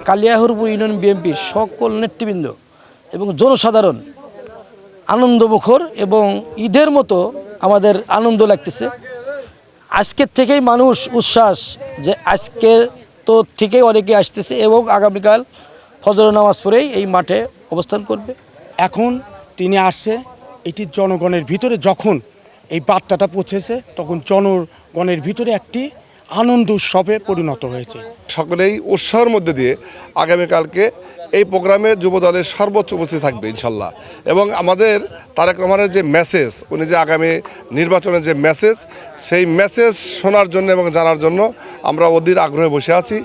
কালিয়াহরপুর union বিএনপির সকল নেতৃবৃন্দ এবং জনসাধারণ আনন্দমুখর এবং ঈদের মতো আমাদের আনন্দ লাগতেছে। আজকের থেকেই মানুষ উচ্ছ্বাস যে আজকে তো থেকেই অনেকে আসতেছে এবং আগামীকাল ফজর নামাজ পড়েই এই মাঠে অবস্থান করবে। এখন তিনি আসছে এটি জনগণের ভিতরে, যখন এই বার্তাটা পৌঁছেছে তখন জনগণের ভিতরে একটি আনন্দ উৎসবে পরিণত হয়েছে। সকলেই উৎসাহের মধ্যে দিয়ে আগামীকালকে এই প্রোগ্রামে যুবদলের সর্বোচ্চ উপস্থিত থাকবে ইনশাল্লাহ। এবং আমাদের তারেক রহমানের যে মেসেজ, উনি যে আগামী নির্বাচনের যে মেসেজ, সেই মেসেজ শোনার জন্য এবং জানার জন্য আমরা অধীর আগ্রহে বসে আছি।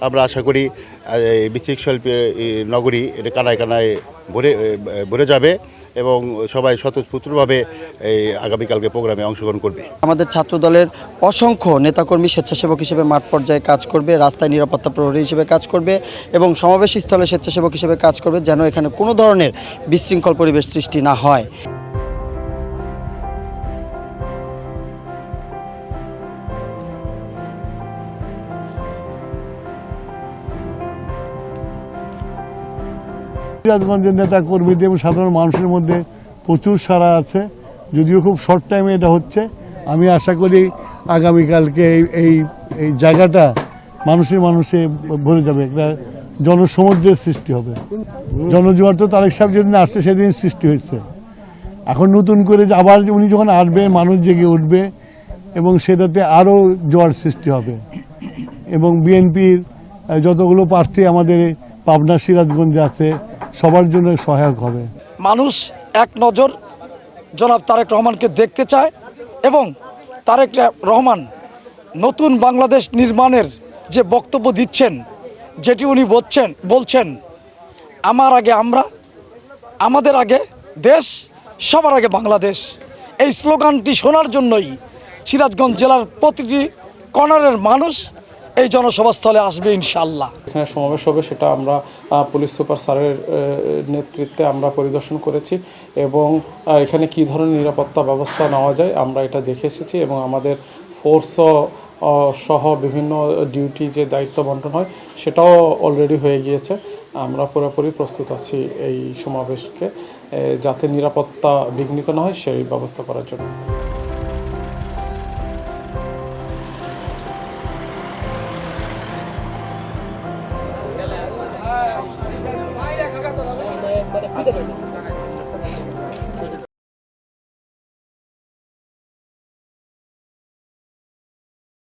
আমরা আশা করি বিচিত্র নগরী এটা কানায় কানায় ভরে যাবে এবং সবাই স্বতঃস্ফূর্তভাবে এই আগামীকালকে প্রোগ্রামে অংশগ্রহণ করবে। আমাদের ছাত্রদলের অসংখ্য নেতাকর্মী স্বেচ্ছাসেবক হিসেবে মাঠ পর্যায়ে কাজ করবে, রাস্তায় নিরাপত্তা প্রহরী হিসেবে কাজ করবে এবং সমাবেশ স্থলে স্বেচ্ছাসেবক হিসেবে কাজ করবে, যেন এখানে কোনো ধরনের বিশৃঙ্খল পরিবেশ সৃষ্টি না হয়। সিরাজগঞ্জের নেতা কর্মীদের এবং সাধারণ মানুষের মধ্যে প্রচুর সাড়া আছে, যদিও খুব শর্ট টাইমে এটা হচ্ছে। আমি আশা করি আগামীকালকে এই জায়গাটা মানুষে ভরে যাবে, একটা জনসমুদ্রের সৃষ্টি হবে। জনজোয়ার তো তারেক সাহেব যেদিন আসছে সেদিন সৃষ্টি হয়েছে, এখন নতুন করে আবার উনি যখন আসবে মানুষ জেগে উঠবে এবং সেটাতে আরও জোয়ার সৃষ্টি হবে এবং বিএনপির যতগুলো প্রার্থী আমাদের পাবনা সিরাজগঞ্জে আছে সবার জন্য সহায়ক হবে। মানুষ এক নজর জনাব তারেক রহমানকে দেখতে চায় এবং তারেক রহমান নতুন বাংলাদেশ নির্মাণের যে বক্তব্য দিচ্ছেন, যেটি উনি বলছেন আমার আগে আমরা, আমাদের আগে দেশ, সবার আগে বাংলাদেশ, এই স্লোগানটি শোনার জন্যই সিরাজগঞ্জ জেলার প্রতিটি কর্নারের মানুষ এই জনসভাস্থলে আসবে ইনশাআল্লাহ। এখানে সমাবেশ হবে, সেটা আমরা পুলিশ সুপার স্যারের নেতৃত্বে আমরা পরিদর্শন করেছি এবং এখানে কী ধরনের নিরাপত্তা ব্যবস্থা নেওয়া যায় আমরা এটা দেখে এসেছি এবং আমাদের ফোর্সও সহ বিভিন্ন ডিউটি যে দায়িত্ব বন্টন হয় সেটাও অলরেডি হয়ে গিয়েছে। আমরা পুরোপুরি প্রস্তুত আছি এই সমাবেশকে যাতে নিরাপত্তা বিঘ্নিত না হয় সেই ব্যবস্থা করার জন্য। মানে